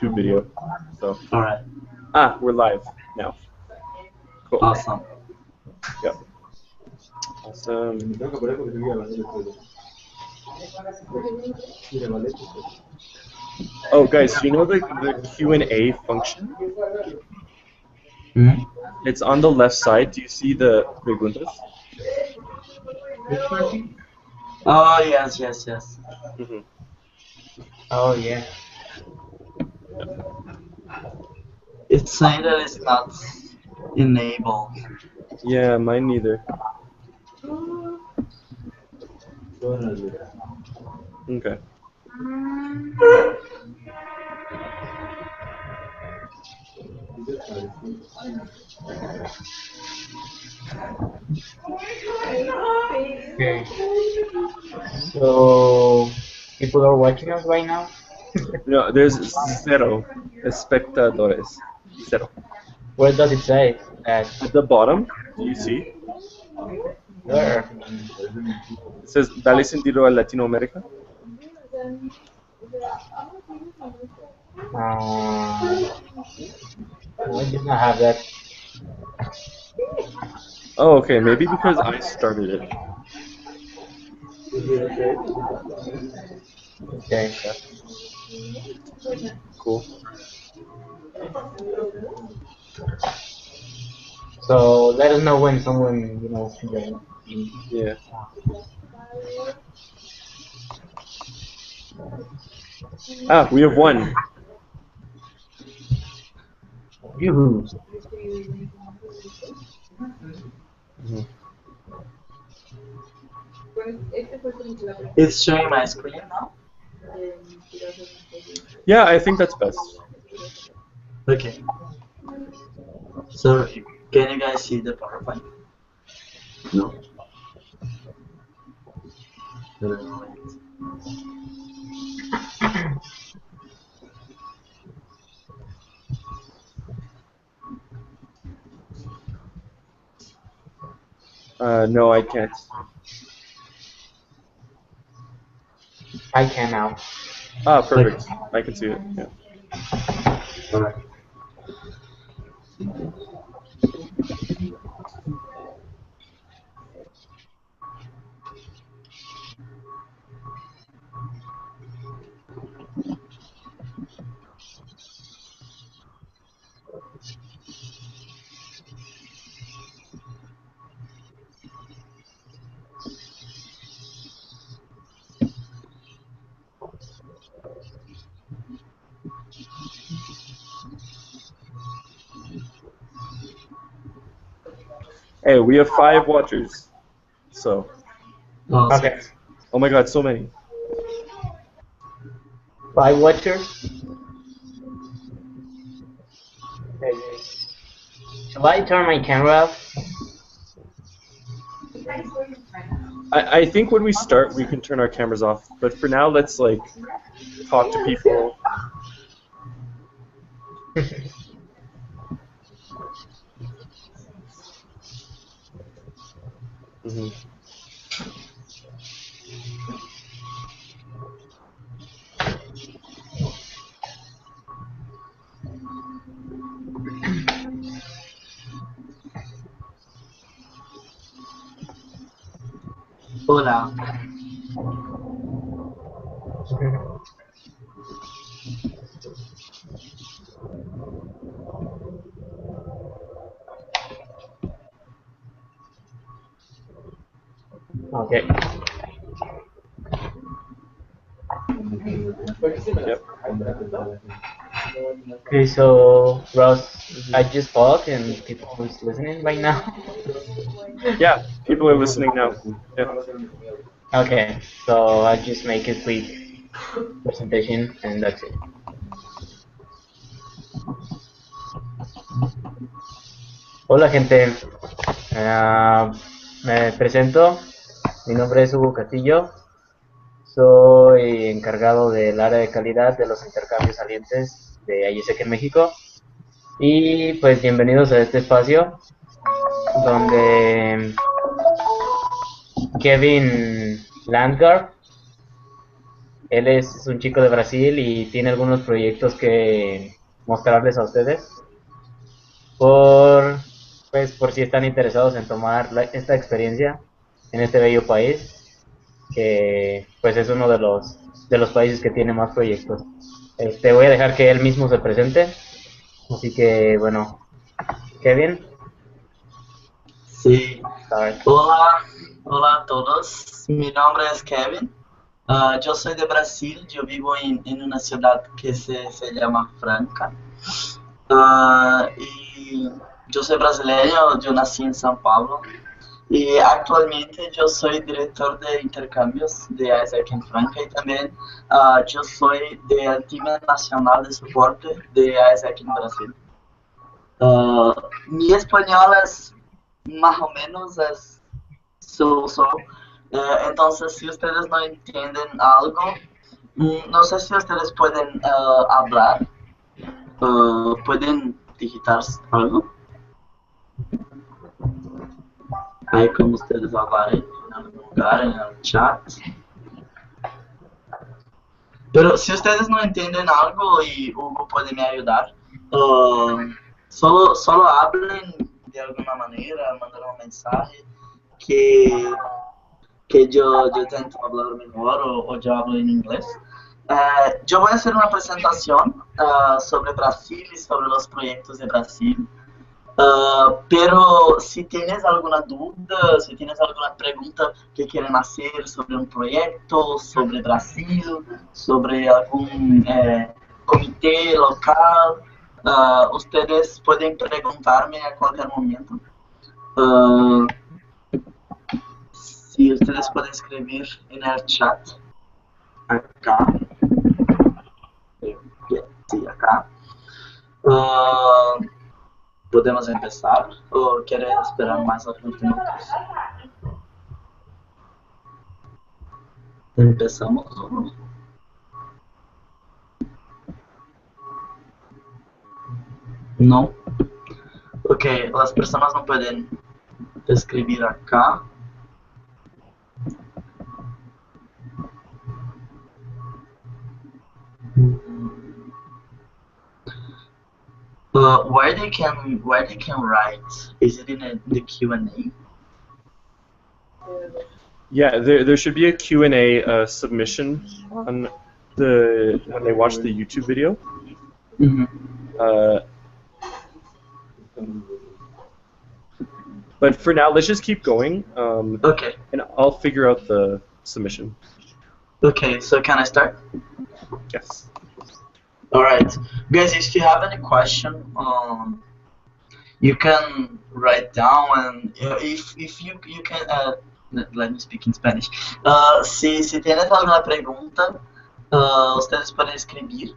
YouTube video. So. All right. We're live now. Cool. Awesome. Yep. Awesome. Oh, guys, do you know the Q&A function? Mm-hmm. It's on the left side. Do you see the preguntas? Oh, yes. Mm-hmm. Oh, yeah. It's saying that it's not enabled. Yeah, mine neither. Okay. Okay. So people are watching us right now. No, there's zero espectadores. Zero. Where does it say that? At the bottom, do you see? Where? It says Dale sentido a Latinoamérica. I did not have that. Oh, okay. Maybe because I started it. Okay. Cool. So let us know when someone joins. Yeah. We have one. Yoo-hoo. Mm-hmm. It's showing my screen now? Yeah, I think that's best. Okay. So, can you guys see the PowerPoint? No? No, I can't. I can now. Perfect. I can see it. Yeah. Alright. Hey, we have 5 watchers. So. Oh, Okay. Oh my God, so many. 5 watchers. Okay. Shall I turn my camera off? I think when we start, we can turn our cameras off. But for now, let's like talk to people. Mm-hmm. hola. Okay. Yep. Okay, so Ross, I just talked and people who's listening right now. Yeah, people are listening now. Yeah. Okay, so I'll just make a quick presentation and that's it. Hola gente, me presento, mi nombre es Hugo Castillo, soy encargado del área de calidad de los intercambios salientes de ISEC en México y pues bienvenidos a este espacio donde Kevin Landgaard Él es un chico de Brasil y tiene algunos proyectos que mostrarles a ustedes por, pues, por si están interesados en tomar esta experiencia en este bello país, que pues es uno de los países que tiene más proyectos. Voy a dejar que él mismo se presente, así que bueno, Kevin, Sí. start. Hola, hola a todos. Mi nombre es Kevin. Yo soy de Brasil. Yo vivo en una ciudad que se llama Franca. Y yo soy brasileño. Yo nací en São Paulo. Y actualmente yo soy director de intercambios de ISEC en Franca y también yo soy del Team Nacional de Soporte de ISEC en Brasil. Mi español es más o menos es so. Entonces, si ustedes no entienden algo, no sé si ustedes pueden hablar, pueden digitar algo. Ahí como ustedes hablarem en algún lugar, en el chat. Pero si ustedes no entienden algo y Hugo puede me ayudar, solo hablen de alguna manera, mandar un mensaje que, que yo tento hablar mejor o yo hablo en inglés. Yo voy a hacer una presentación sobre Brasil y sobre los proyectos de Brasil. Pero si tienes alguna duda, si tienes alguna pregunta que quieren hacer sobre un proyecto, sobre Brasil, sobre algún comité local, ustedes pueden preguntarme a cualquier momento. Si ustedes pueden escribir en el chat, acá, sí, acá. ¿Podemos empezar o quieres esperar más algunos minutos? ¿Empezamos o no? No. Ok, las personas no pueden escribir acá. Where they can write? Is it in the Q&A? Yeah, there should be a Q&A submission on when they watch the YouTube video. Mm-hmm. But for now, let's just keep going. Okay. And I'll figure out the submission. Okay, so can I start? Yes. Alright. Guys, if you have any question, you can write down and if you can let me speak in Spanish. Si tienes alguna pregunta, ustedes pueden escribir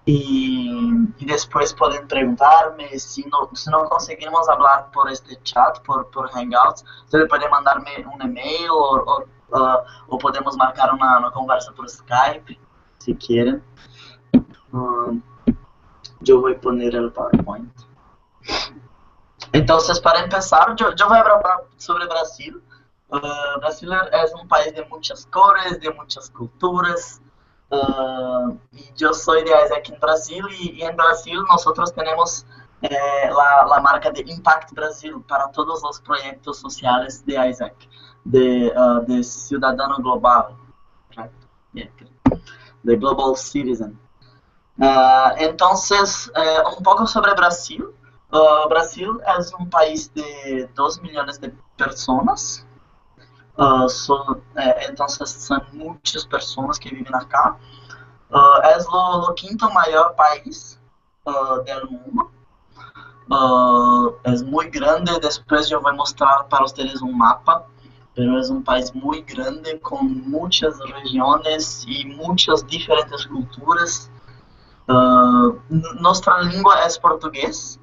y después pueden preguntarme. Si no conseguimos hablar por este chat, por Hangouts, ustedes pueden mandarme un email o podemos marcar una conversa por Skype, si quieren. Yo voy a poner el PowerPoint. Entonces, para empezar, yo voy a hablar sobre Brasil. Brasil es un país de muchas cores, de muchas culturas. Y yo soy de Isaac en Brasil y en Brasil nosotros tenemos la marca de Impact Brasil para todos los proyectos sociales de Isaac, de ciudadano global, de Global Citizen. Entonces, un poco sobre Brasil. Brasil es un país de 2 millones de personas. Entonces son muchas personas que viven acá. Es lo quinto mayor país del mundo. Es muy grande. Después yo voy a mostrar para ustedes un mapa. Pero es un país muy grande con muchas regiones y muchas diferentes culturas. Nuestra lengua es portugués.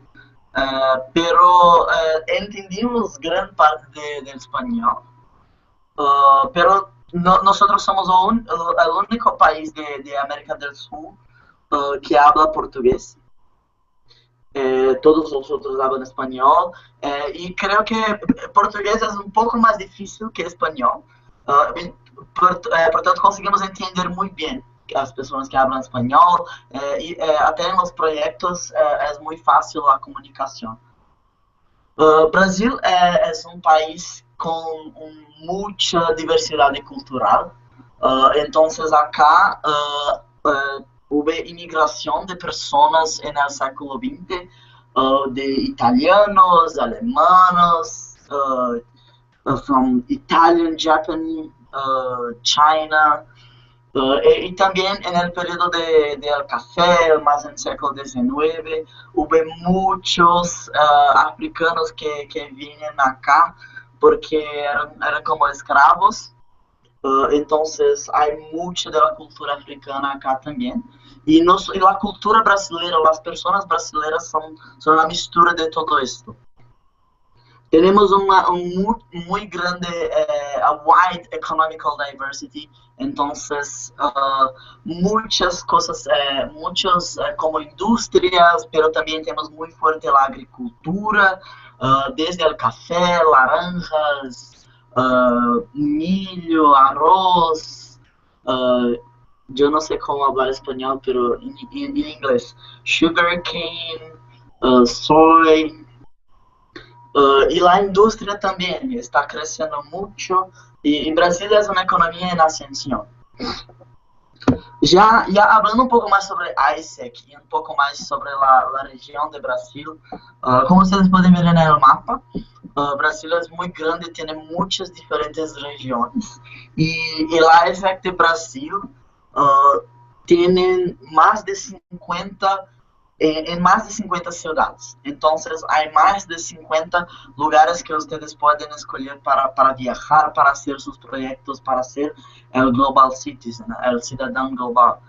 Pero entendimos gran parte del español. Pero nosotros somos el único país de América del Sur que habla portugués. Todos los otros hablan español. Y creo que portugués es un poco más difícil que español. Por tanto, conseguimos entender muy bien as pessoas que falam espanhol, até nos projetos é muito fácil a comunicação. Brasil é um país com muita diversidade cultural, então acá houve imigração de pessoas no século XX, de italianos, alemães, from Italian, Japan, China, y también en el periodo del café, más en el siglo XIX, hubo muchos africanos que vienen acá porque eran como esclavos. Entonces hay mucha de la cultura africana acá también. Y la cultura brasileña, las personas brasileñas son la mistura de todo esto. Tenemos muy grande, a wide economical diversity, entonces muchas cosas, muchos como industrias, pero también tenemos muy fuerte la agricultura, desde el café, naranjas, milho, arroz, yo no sé cómo hablar español, pero en inglés, sugar cane, soy. Y la industria también está creciendo mucho y Brasil es una economía en ascensión. Ya hablando un poco más sobre ISEC y un poco más sobre la región de Brasil, como ustedes pueden ver en el mapa, Brasil es muy grande, tiene muchas diferentes regiones y la ISEC de Brasil tiene más de 50 en más de 50 ciudades. Entonces hay más de 50 lugares que ustedes pueden escoger para viajar, para hacer sus proyectos, para ser el global citizen, el ciudadano global.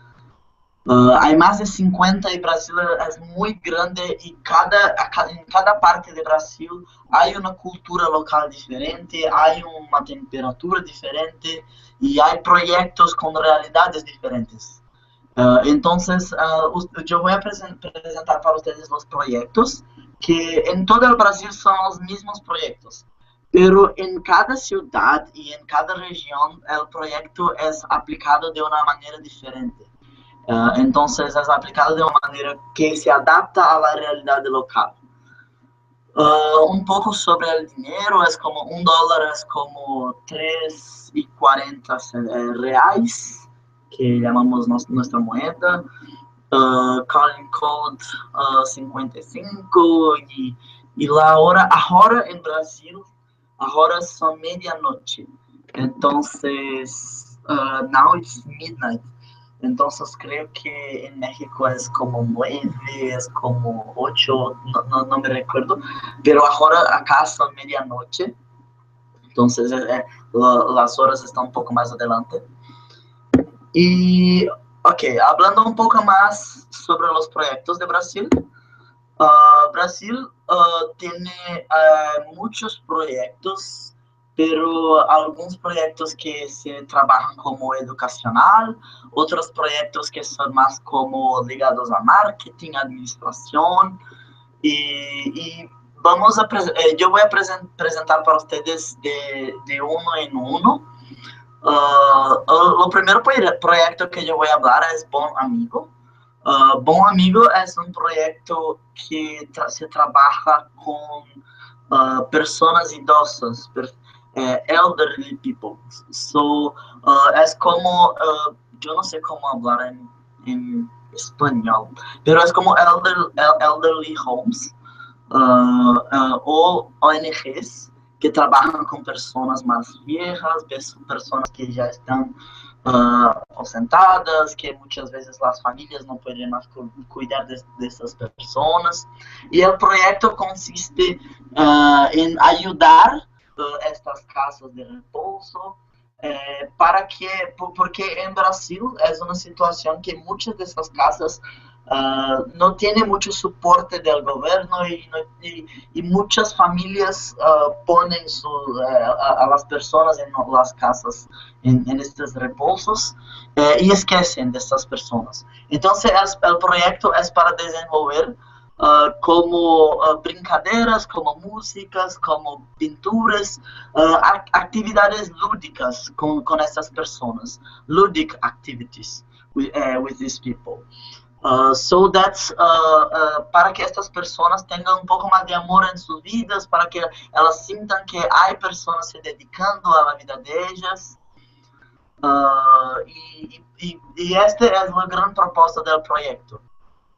Hay más de 50 y Brasil es muy grande y en cada parte de Brasil hay una cultura local diferente, hay una temperatura diferente y hay proyectos con realidades diferentes. Entonces, yo voy a presentar para ustedes los proyectos, que en todo el Brasil son los mismos proyectos, pero en cada ciudad y en cada región el proyecto es aplicado de una manera diferente. Entonces, es aplicado de una manera que se adapta a la realidad local. Un poco sobre el dinero, es como $1 es como 3,40 reais, que llamamos nuestra moneda, calling code 55 y la hora, ahora en Brasil, ahora son medianoche, entonces, now it's midnight, entonces creo que en México es como 9, es como 8, no me recuerdo, pero ahora acá son medianoche, entonces las horas están un poco más adelante. Y, ok, hablando un poco más sobre los proyectos de Brasil. Brasil tiene muchos proyectos, pero algunos proyectos que se trabajan como educacional, otros proyectos que son más como ligados a marketing, administración, y yo voy a presentar para ustedes de uno en uno. El primer proyecto que yo voy a hablar es Bom Amigo. Bom Amigo es un proyecto que se trabaja con personas idosas, elderly people. So, es como, yo no sé cómo hablar en español, pero es como elderly homes o ONGs que trabajan con personas más viejas, personas que ya están ausentadas, que muchas veces las familias no pueden más cuidar de esas personas. Y el proyecto consiste en ayudar estas casas de reposo, porque en Brasil es una situación que muchas de esas casas no tiene mucho soporte del gobierno y muchas familias ponen a las personas en las casas, en estos reposos, y esquecen de estas personas. Entonces el proyecto es para desenvolver como brincadeiras, como músicas, como pinturas, actividades lúdicas con estas personas, ludic activities. with these people. So that's para que estas personas tengan un poco más de amor en sus vidas, para que elas sintan que hay personas se dedicando a la vida de ellas. Y esta es la gran propuesta del proyecto.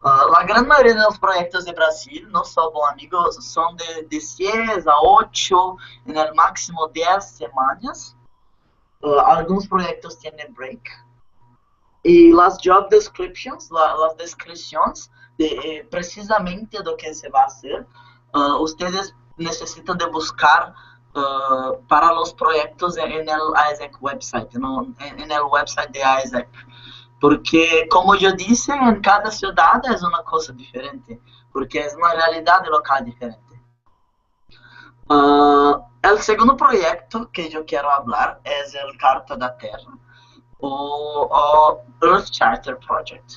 La gran mayoría de los proyectos de Brasil, no solo amigos, son de 6 a 8, en el máximo 10 semanas. Algunos proyectos tienen break. Y las job descriptions, las descripciones de precisamente lo que se va a hacer, ustedes necesitan de buscar para los proyectos en el AIESEC website, ¿no? En el website de AIESEC. Porque, como yo dije, en cada ciudad es una cosa diferente, porque es una realidad local diferente. El segundo proyecto que yo quiero hablar es el Carta da Terra, o Earth Charter Project.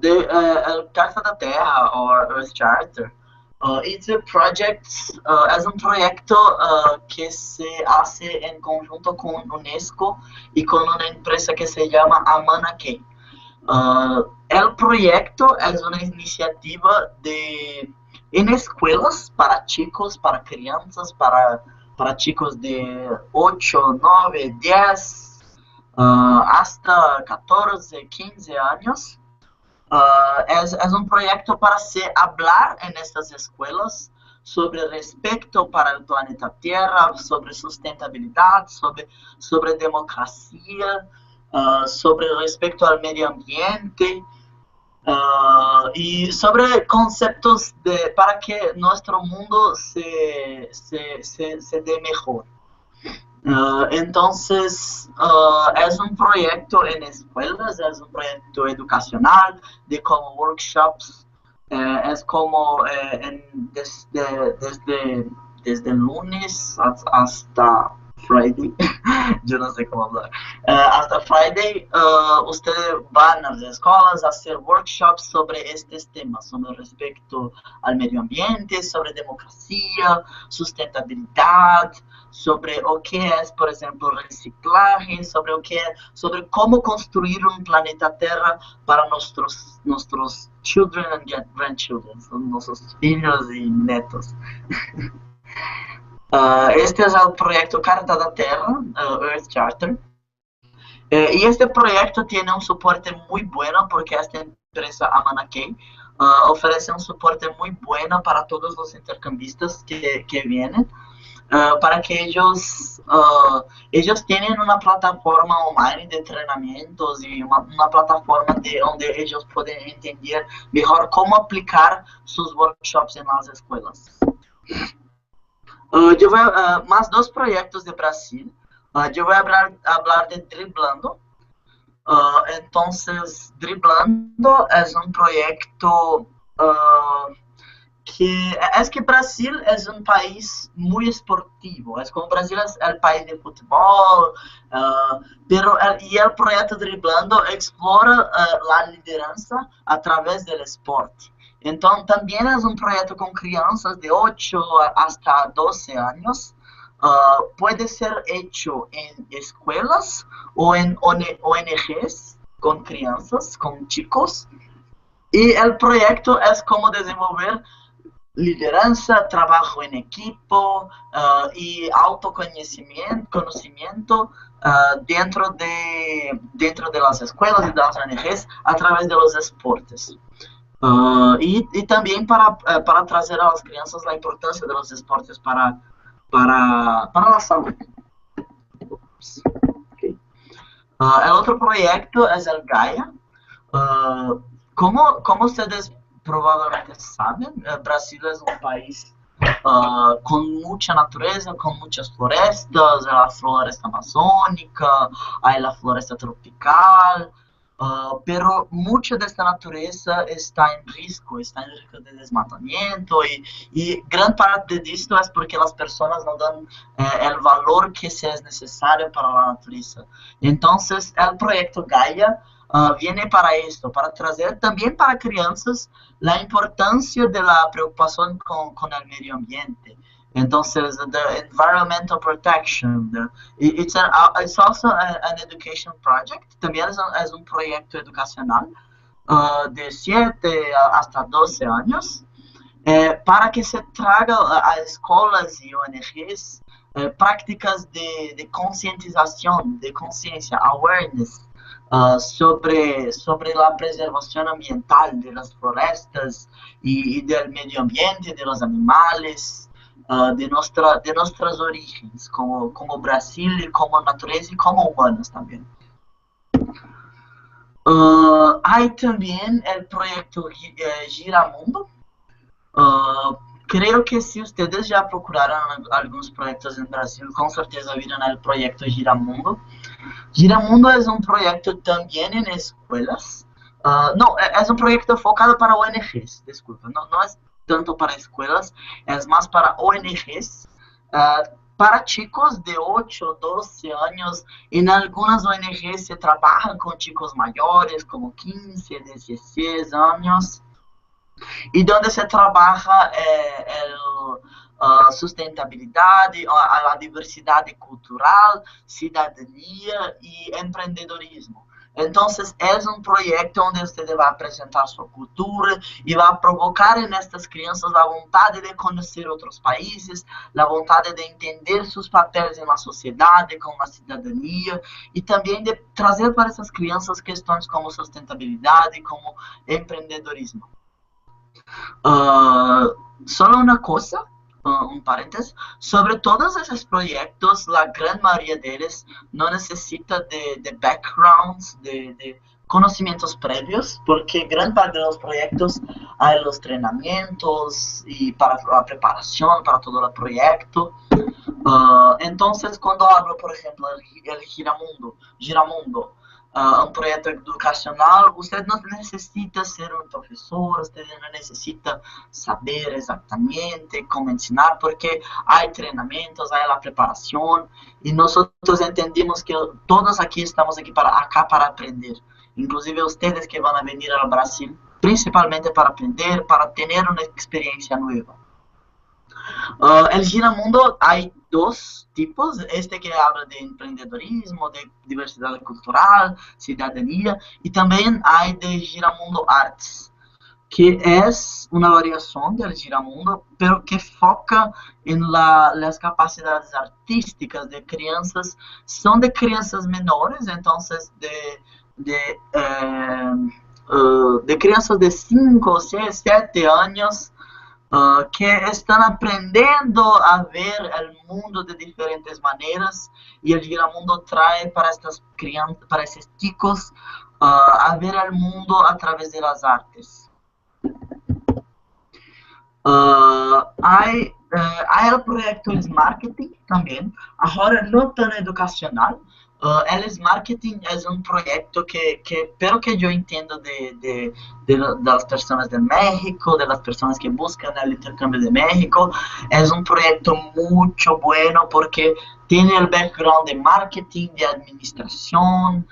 El Carta da Terra, o Earth Charter, es un proyecto que se hace en conjunto con UNESCO y con una empresa que se llama Amanakey. El proyecto es una iniciativa en escuelas para chicos, para crianças, para chicos de 8, 9, 10, hasta 14, 15 años. Es un proyecto para hablar en estas escuelas sobre respeto para el planeta Tierra, sobre sustentabilidad, sobre democracia, sobre respeto al medio ambiente, y sobre conceptos para que nuestro mundo se dé mejor. Entonces, es un proyecto en escuelas, es un proyecto educacional, de como workshops, es como desde lunes hasta Friday, yo no sé cómo hablar, hasta Friday, ustedes van a las escuelas a hacer workshops sobre estos temas, sobre respecto al medio ambiente, sobre democracia, sustentabilidad, sobre o que es, por ejemplo, reciclaje, sobre cómo construir un planeta Tierra para nuestros children and grandchildren, nuestros hijos y netos. Este es el proyecto Carta da Terra, Earth Charter. Y este proyecto tiene un soporte muy bueno porque esta empresa Amanakey ofrece un soporte muy bueno para todos los intercambistas que vienen. Para que ellos tienen una plataforma online de entrenamientos y una plataforma donde ellos pueden entender mejor cómo aplicar sus workshops en las escuelas. Yo voy a más 2 proyectos de Brasil. Yo voy a hablar de Driblando. Entonces, Driblando es un proyecto que Brasil es un país muy esportivo, es como Brasil es el país de fútbol, pero el proyecto Driblando explora la lideranza a través del esporte. Entonces también es un proyecto con crianças de 8 hasta 12 años. Puede ser hecho en escuelas o en ONGs con crianças, con chicos. Y el proyecto es como desenvolver lideranza, trabajo en equipo y autoconocimiento dentro de las escuelas y de las ONGs a través de los esportes. Y también para trazer a las crianças la importancia de los deportes para la salud. Okay. El otro proyecto es el Gaia. Como ustedes probablemente saben, Brasil es un país con mucha naturaleza, con muchas florestas, la floresta amazónica, hay la floresta tropical. Pero mucha de esta naturaleza está en riesgo de desmatamiento y gran parte de esto es porque las personas no dan el valor que se es necesario para la naturaleza. Entonces el proyecto Gaia viene para esto, para trazer también para crianças la importancia de la preocupación con el medio ambiente. Entonces, the environmental protection, it's also an education project, también es un proyecto educacional de 7 hasta 12 años, para que se traga a escolas y ONGs prácticas de concientización, de conciencia, awareness, sobre la preservación ambiental de las florestas y del medio ambiente, de los animales, de nuestros orígenes, como Brasil y como naturaleza y como humanos también. Hay también el proyecto Giramundo. Creo que si ustedes ya procuraron algunos proyectos en Brasil, con certeza vieron el proyecto Giramundo. Giramundo es un proyecto también en escuelas. No, es un proyecto enfocado para ONGs, disculpa, no es tanto para escuelas, es más para ONGs, para chicos de 8, 12 años. En algunas ONGs se trabaja con chicos mayores, como 15, 16 años, y donde se trabaja sustentabilidad, a la diversidad cultural, ciudadanía y emprendedorismo. Entonces es un proyecto donde usted va a presentar su cultura y va a provocar en estas crianças la voluntad de conocer otros países, la voluntad de entender sus papeles en la sociedad, con la ciudadanía, y también de trazer para essas crianças questões como sustentabilidad y como emprendedorismo. Solo una cosa, un paréntesis, sobre todos esos proyectos, la gran mayoría de ellos no necesita de backgrounds, de conocimientos previos, porque gran parte de los proyectos hay los entrenamientos y para la preparación para todo el proyecto. Entonces, cuando hablo, por ejemplo, el Giramundo, un proyecto educacional, usted no necesita ser un profesor, usted no necesita saber exactamente cómo enseñar, porque hay entrenamientos, hay la preparación, y nosotros entendimos que todos aquí estamos acá para aprender, inclusive ustedes que van a venir al Brasil, principalmente para aprender, para tener una experiencia nueva. El Giramundo hay dos tipos, este que habla de emprendedorismo, de diversidad cultural, ciudadanía, y también hay de Giramundo Arts, que es una variación del Giramundo, pero que foca en las capacidades artísticas de crianças. Son de crianças menores, entonces de crianças de 5, 6, 7 años, que están aprendiendo a ver el mundo de diferentes maneras, y el Giramundo trae para estas crianças, para esos chicos, a ver el mundo a través de las artes. Hay el proyecto Marketing también, ahora no tan educacional. El Marketing es un proyecto pero que yo entiendo de las personas de México, de las personas que buscan el intercambio de México. Es un proyecto mucho bueno porque tiene el background de marketing, de administración,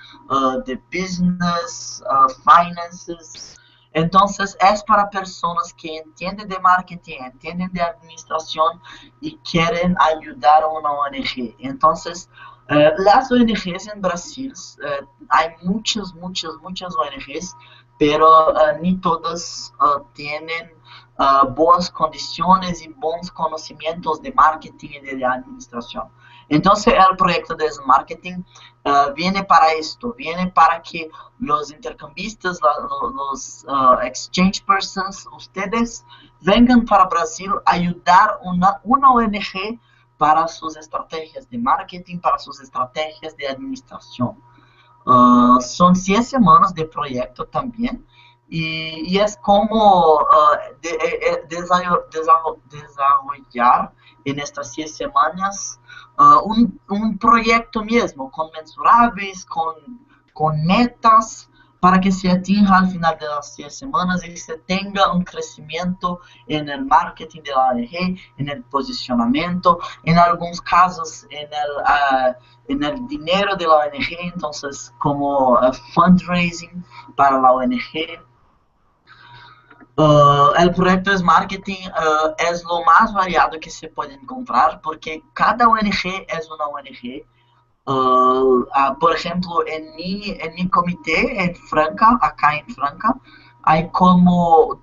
de business, finances. Entonces es para personas que entienden de marketing, entienden de administración y quieren ayudar a una ONG. Entonces, las ONGs en Brasil, hay muchas ONGs, pero ni todas tienen buenas condiciones y buenos conocimientos de marketing y de administración. Entonces el proyecto de marketing viene para esto, viene para que los intercambistas, los exchange persons, ustedes vengan para Brasil a ayudar una ONG para sus estrategias de marketing, para sus estrategias de administración. Son 100 semanas de proyecto también, y es como desarrollar en estas 100 semanas un proyecto mismo, con mensurables, con metas, para que se atinja al final de las 100 semanas y se tenga un crecimiento en el marketing de la ONG, en el posicionamiento, en algunos casos en el dinero de la ONG, entonces como fundraising para la ONG. el proyecto es marketing, es lo más variado que se puede encontrar porque cada ONG es una ONG. Por ejemplo, en mi comité en Franca, acá en Franca, hay como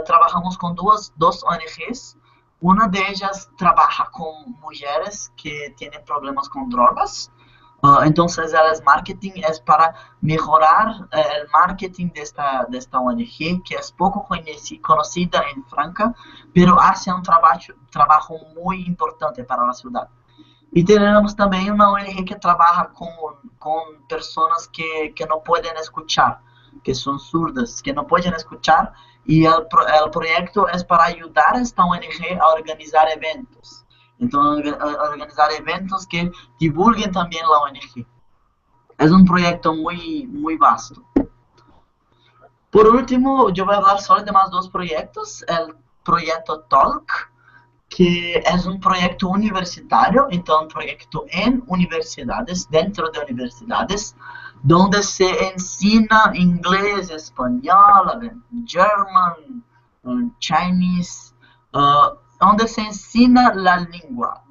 trabajamos con dos ONGs. Una de ellas trabaja con mujeres que tienen problemas con drogas. Entonces, el marketing es para mejorar el marketing de esta ONG, que es poco conocida en Franca, pero hace un trabajo muy importante para la ciudad. Y tenemos también una ONG que trabaja con personas que no pueden escuchar, que son surdas, que no pueden escuchar, y el proyecto es para ayudar a esta ONG a organizar eventos. Entonces, organizar eventos que divulguen también la ONG. Es un proyecto muy vasto. Por último, yo voy a hablar solo de más dos proyectos. El proyecto Talk, que es un proyecto universitario, entonces un proyecto en universidades, dentro de universidades, donde se enseña inglés, español, german, chinese, donde se enseña la lengua,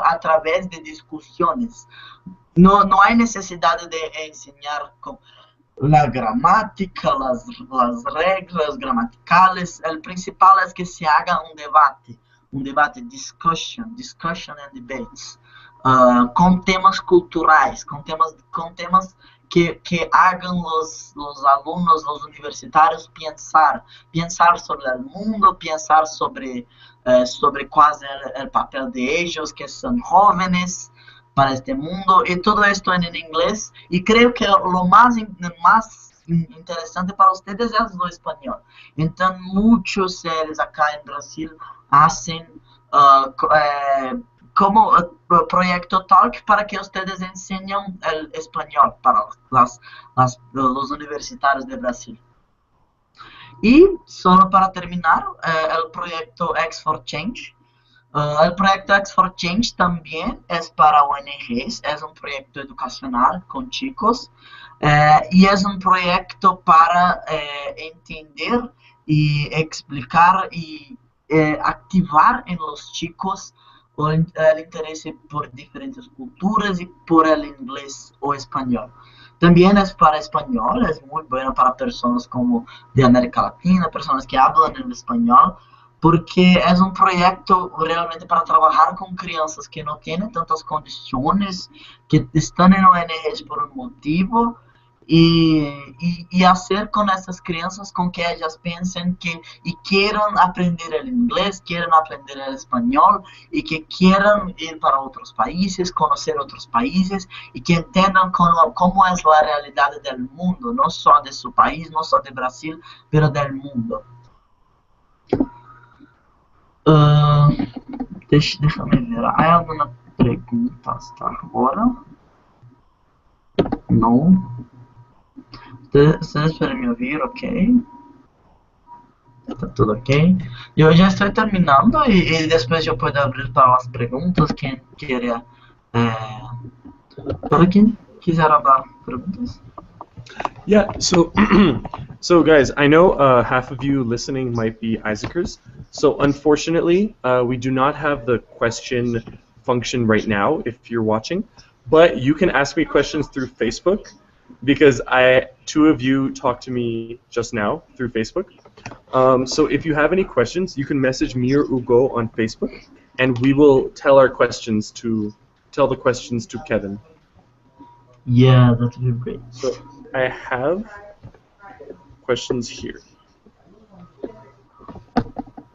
a través de discusiones. No hay necesidad de enseñar la gramática, las reglas gramaticales. El principal es que se haga un debate, discussion and debates, con temas culturales, con temas que hagan los alumnos, los universitarios pensar sobre el mundo, pensar sobre cuál es el papel de ellos, que son jóvenes para este mundo, y todo esto en inglés. Y creo que lo más interesante para ustedes es lo español. Entonces, muchos seres acá en Brasil hacen como proyecto Talk para que ustedes enseñen el español para los universitarios de Brasil. Y solo para terminar, el proyecto X for Change. El proyecto X for Change también es para ONGs, es un proyecto educacional con chicos, y es un proyecto para entender y explicar y activar en los chicos el interés por diferentes culturas y por el inglés o español. También es para español, es muy bueno para personas como de América Latina, personas que hablan el español, porque es un proyecto realmente para trabajar con crianças que no tienen tantas condiciones, que están en ONGs por un motivo, y hacer con esas crianças con que ellas piensen que y quieran aprender el inglés, quieran aprender el español, y que quieran ir para otros países, conocer otros países, y que entiendan cómo es la realidad del mundo, no solo de su país, no solo de Brasil, pero del mundo. Deixa-me ver. Há alguma pergunta hasta agora? Não. Ustedes pueden me oír, ok. Está todo ok. Yo ya estoy terminando y después yo puedo abrir para las preguntas. ¿Quién quiere? ¿Para quién quisiera hablar preguntas? Yeah, so so guys, I know half of you listening might be Isaacers. So unfortunately, we do not have the question function right now if you're watching, but you can ask me questions through Facebook because two of you talked to me just now through Facebook. So if you have any questions, you can message me or Ugo on Facebook, and we will tell the questions to Kevin. Yeah, that would be great. So I have questions here.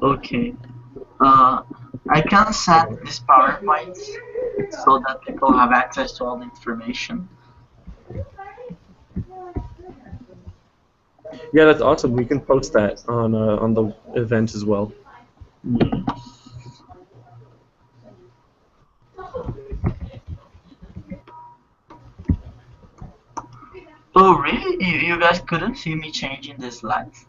Okay. I can send this PowerPoint so that people have access to all the information. Yeah, that's awesome. We can post that on the event as well. Yes. Oh, really? You guys couldn't see me changing the slides?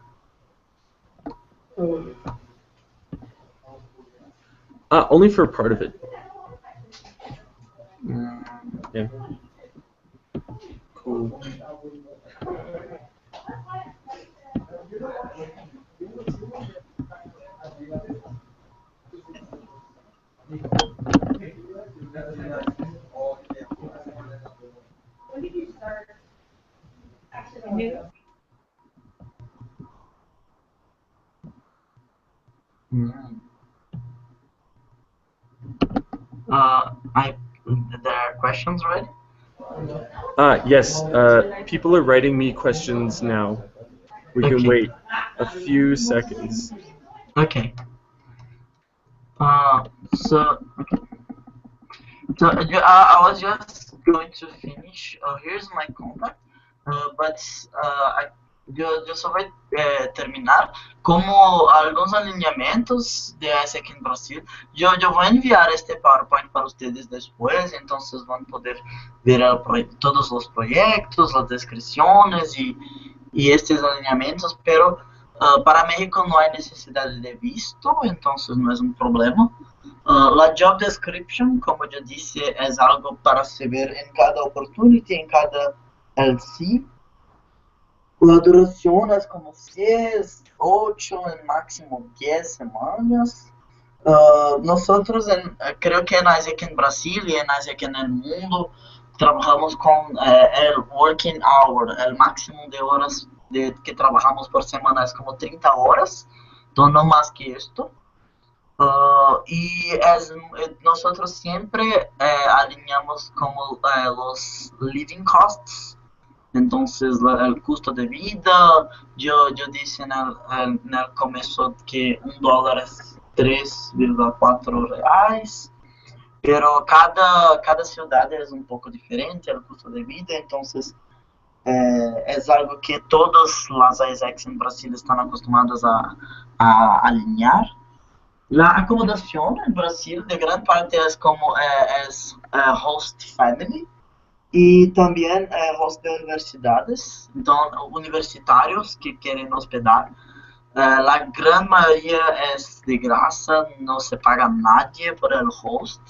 Only for part of it. Yeah. Cool. Mm. There are questions, right? Yes. People are writing me questions now. We can Okay. wait a few seconds. Okay. Uh, so, okay. I was just going to finish. Here's my contact. But yo só vai terminar como alguns alinhamentos de AES aqui no Brasil. Yo voy a enviar este PowerPoint para ustedes después, entonces van a poder ver todos los proyectos, las descripciones y estos alineamientos, pero para México no hay necesidad de visto, entonces no es un problema. La job description, como yo dije, es algo para se ver en cada opportunity, en cada LC. La duración es como 6, 8, en máximo 10 semanas. Nosotros, creo que en ASEC en Brasil y en ASEC en el mundo, trabajamos con el working hour, el máximo de horas que trabajamos por semana es como 30 horas, entonces no más que esto. Nosotros siempre alineamos como los living costs, entonces el costo de vida. Yo dije en el comienzo que $1 es 3,4 reais, pero cada ciudad es un poco diferente el costo de vida, entonces es algo que todas las AESECs en Brasil están acostumbradas a alinear. La acomodación en Brasil de gran parte es como host family y también host de universidades, entonces universitarios que quieren hospedar. La gran mayoría es de graça, no se paga nadie por el host.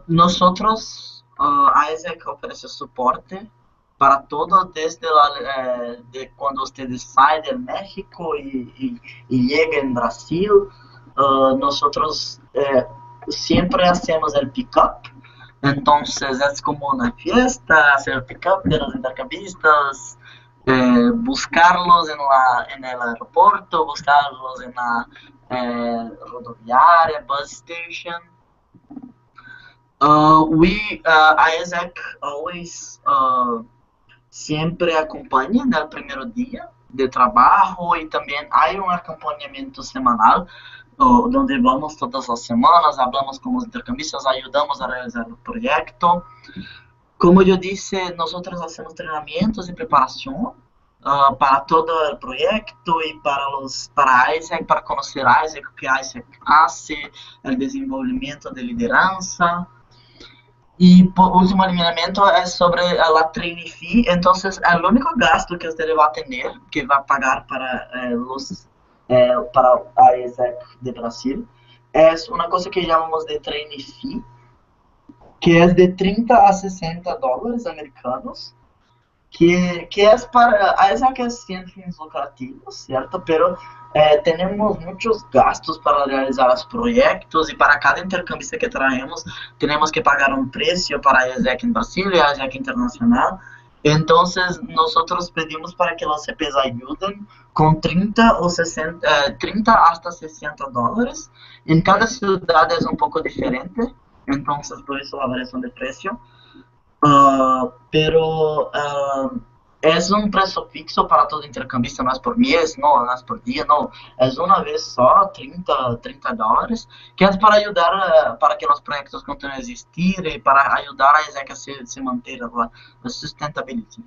Nosotros, AESEC ofrece soporte para todo desde de cuando ustedes salen de México y llegan en Brasil. Nosotros siempre hacemos el pick-up, entonces es como una fiesta, hacer el pick-up de los intercambistas, buscarlos en el aeropuerto, buscarlos en la rodoviaria, bus station. AESEC always siempre acompaña en el primer día de trabajo y también hay un acompañamiento semanal donde vamos todas las semanas, hablamos con los intercambistas, ayudamos a realizar el proyecto. Como yo dije, nosotros hacemos entrenamientos y preparación para todo el proyecto y para AESEC, para conocer AESEC, o que AESEC hace, el desenvolvimiento de lideranza. Y por último alineamiento es sobre la training fee. Entonces, el único gasto que usted va a tener, que va a pagar para para AESEC de Brasil, es una cosa que llamamos de training fee, que es de 30 a 60 dólares americanos, que es para AESEC es sin fins lucrativos, ¿cierto? Pero tenemos muchos gastos para realizar los proyectos y para cada intercambista que traemos tenemos que pagar un precio para AESEC en Brasil y AESEC internacional. Entonces nosotros pedimos para que los CPs ayuden con 30 hasta 60 dólares. En cada ciudad es un poco diferente, entonces por eso la variación de precio. Pero es un precio fijo para todo intercambista, no es por mes, no es por día, no. Es una vez só, 30 dólares, que es para ayudar para que los proyectos continúen a existir y para ayudar a AESEC a se mantener la sustentabilidad.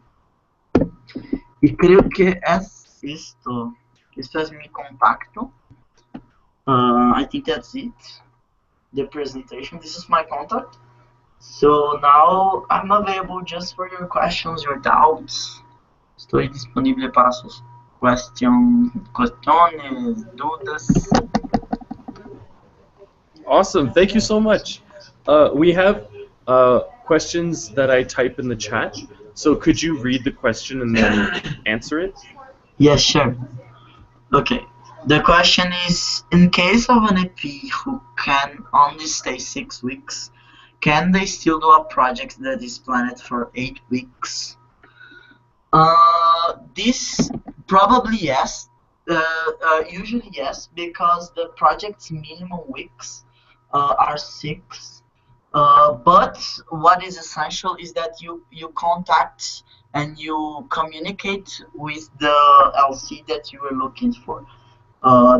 Y creo que es esto. Esto es mi contacto. I think that's it. The presentation. This is my contact. So now I'm available just for your questions, your doubts. Estoy disponible para sus cuestiones, dudas. Awesome. Thank you so much. We have questions that I type in the chat. So could you read the question and then answer it? Yes, sure. Okay. The question is, in case of an EP who can only stay 6 weeks, can they still do a project that is planned for 8 weeks? This probably yes. Usually yes, because the project's minimum weeks are 6. But what is essential is that you contact and you communicate with the LC that you are looking for,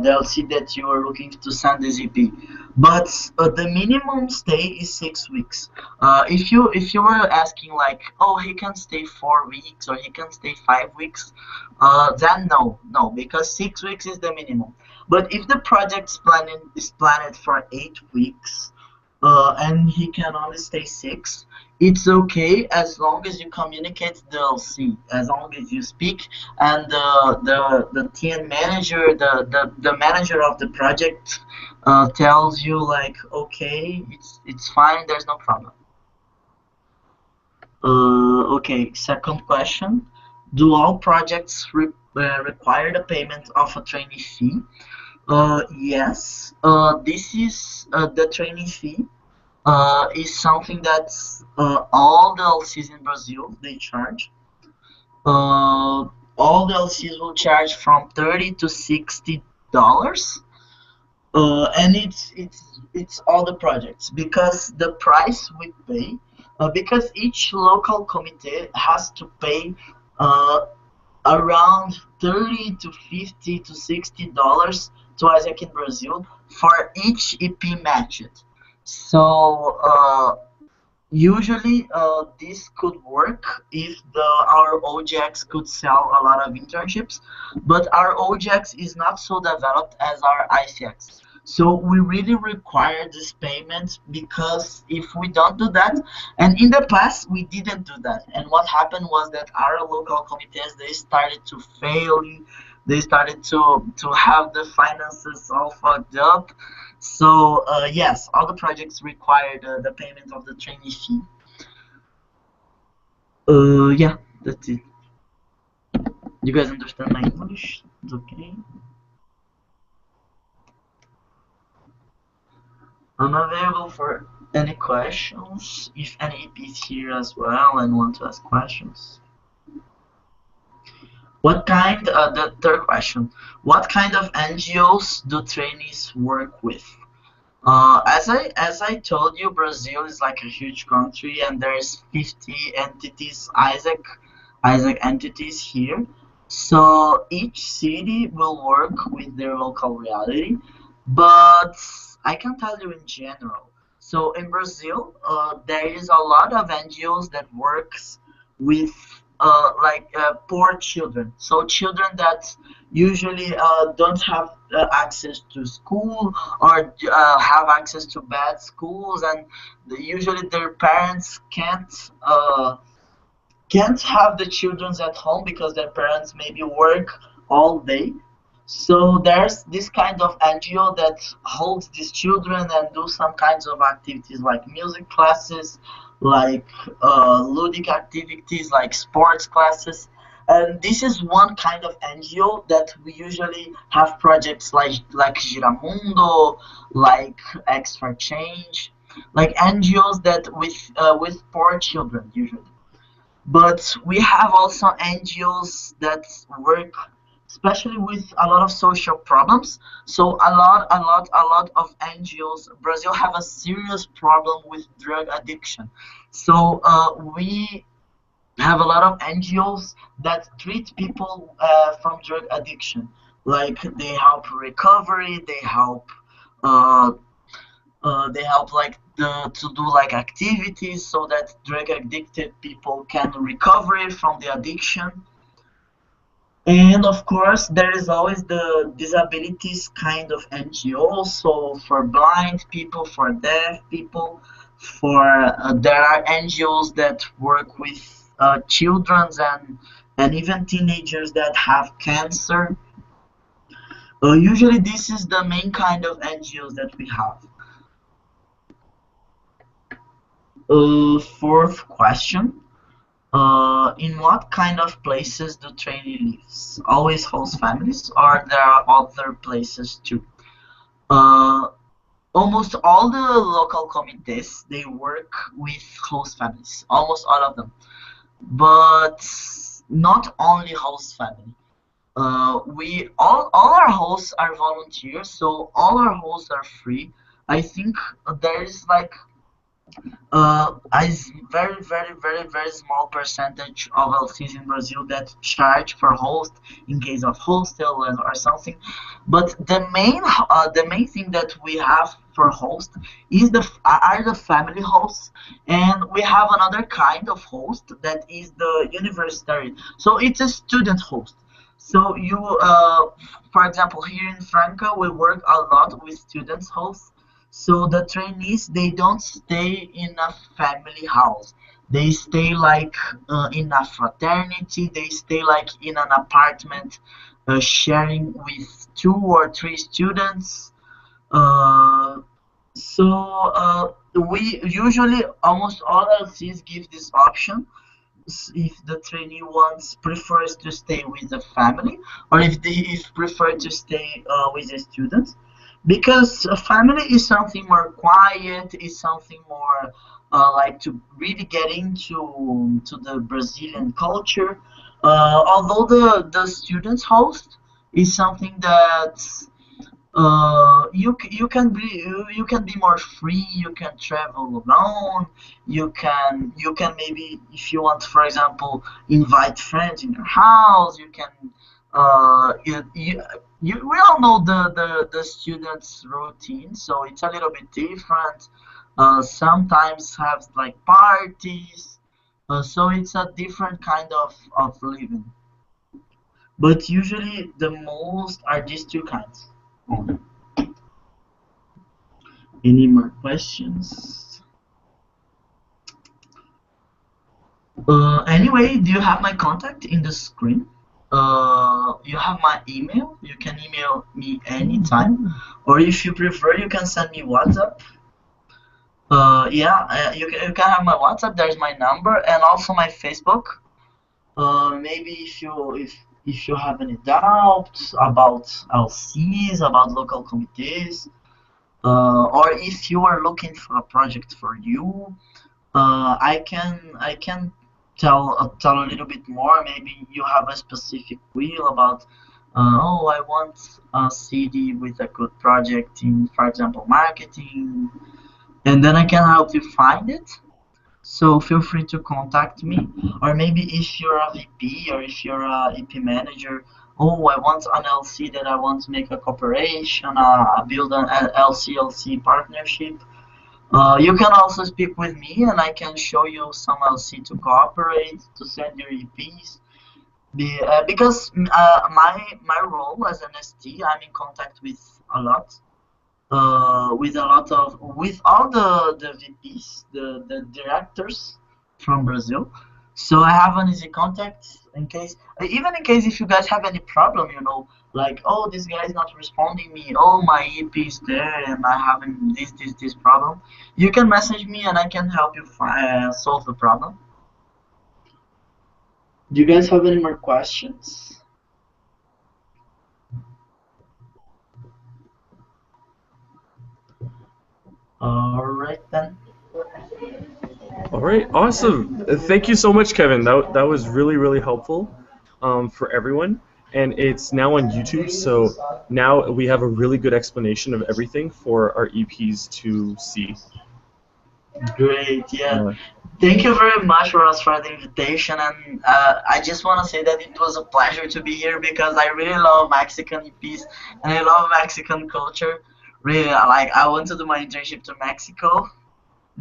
they'll see that you are looking to send the ZP. But the minimum stay is 6 weeks. If you were asking like, oh, he can stay 4 weeks or he can stay 5 weeks, then no, because 6 weeks is the minimum. But if the project's planning is planned for 8 weeks, and he can only stay 6, it's okay as long as you communicate the LC, as long as you speak, and the TN manager, the manager of the project, tells you like, okay, it's fine, there's no problem. Okay, second question: do all projects require the payment of a trainee fee? Yes. This is the trainee fee. Is something that all the LCs in Brazil they charge. All the LCs will charge from $30 to $60, and it's all the projects because the price we pay, because each local committee has to pay uh, around 30 to 50 to $60 to Isaac in Brazil for each EP matched. So usually, this could work if our OJX could sell a lot of internships, but our OJX is not so developed as our ICX. So we really require this payment because if we don't do that, and in the past we didn't do that, and what happened was that our local committees they started to fail, they started to have the finances all fucked up, so yes, all the projects require the payment of the trainee fee. Yeah, that's it. You guys understand my English? It's okay. I'm available for any questions. If any EP is here as well and want to ask questions. The third question: what kind of NGOs do trainees work with? As I told you, Brazil is like a huge country, and there's 50 entities, Isaac entities here. So each city will work with their local reality, but I can tell you in general. So in Brazil, there is a lot of NGOs that works with poor children. So children that usually don't have access to school or have access to bad schools, and usually their parents can't have the children at home because their parents maybe work all day. So there's this kind of NGO that holds these children and do some kinds of activities like music classes, like ludic activities, like sports classes. And this is one kind of NGO that we usually have projects like Giramundo, like X for Change, like NGOs that with poor children usually. But we have also NGOs that work especially with a lot of social problems. So a lot of NGOs. Brazil have a serious problem with drug addiction. So we have a lot of NGOs that treat people from drug addiction. Like they help recovery, uh, they help like to do like activities so that drug addicted people can recover from the addiction. And of course, there is always the disabilities kind of NGO. So for blind people, for deaf people, for there are NGOs that work with children and even teenagers that have cancer. Usually, this is the main kind of NGOs that we have. Fourth question. In what kind of places do trainee lives? Always host families, or there are other places too? Uh, Almost all the local committees they work with host families, almost all of them, but not only host family. We all our hosts are volunteers, so all our hosts are free. I think there is like a very small percentage of LCs in Brazil that charge for host in case of hostel or something. But the main thing that we have for host is are the family hosts, and we have another kind of host that is the university. So it's a student host. So for example, here in Franca, we work a lot with students hosts, so the trainees they don't stay in a family house. They stay like in a fraternity. They stay like in an apartment, sharing with two or three students. Uh, we usually almost all LCs give this option if the trainee wants prefers to stay with the family, or if they if prefer to stay with the students, because a family is something more quiet, is something more like to really get into to the Brazilian culture. Although the students host is something that you can be more free. You can travel alone. You can maybe, if you want, for example, invite friends in your house. You can we all know the students routine, so it's a little bit different. Sometimes have like parties, so it's a different kind of living, but usually the most are these two kinds. Any more questions? Anyway, do you have my contact in the screen? You have my email. You can email me anytime, or if you prefer, you can send me WhatsApp. You can have my WhatsApp. There's my number and also my Facebook. Maybe if you have any doubts about LCs, about local committees, or if you are looking for a project for you, I can tell a little bit more. Maybe you have a specific will about oh, I want a CD with a good project in, for example, marketing, and then I can help you find it. So feel free to contact me, or maybe if you're a VP or if you're a EP manager. Oh, I want an LC that I want to make a cooperation, build an LC partnership. You can also speak with me, and I can show you some LC to cooperate, to send your EPs. Because my role as an ST, I'm in contact with a lot, with all the VPs, the directors from Brazil. So I have an easy contact in case, even in case if you guys have any problem, like, oh, this guy is not responding me, oh, my EP is there and I having this problem. You can message me and I can help you solve the problem. Do you guys have any more questions? All right then. All right, awesome. Thank you so much, Kevin. That was really helpful for everyone. And it's now on YouTube, so now we have a really good explanation of everything for our EPs to see. Great, yeah. Thank you very much, Ross, for the invitation. And I just want to say that it was a pleasure to be here because I really love Mexican EPs and I love Mexican culture. Really, like I want to do my internship to Mexico.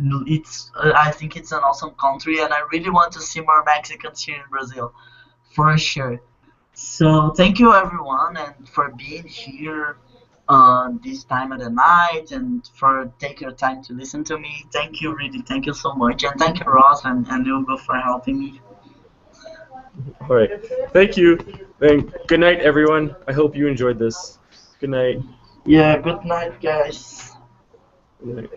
I think it's an awesome country, and I really want to see more Mexicans here in Brazil, for sure. So thank you everyone, and for being here this time of the night, and for take your time to listen to me. Thank you, really, thank you so much, and thank you and Hugo for helping me. All right, thank you. And good night, everyone. I hope you enjoyed this. Good night. Yeah, good night, guys. Good night.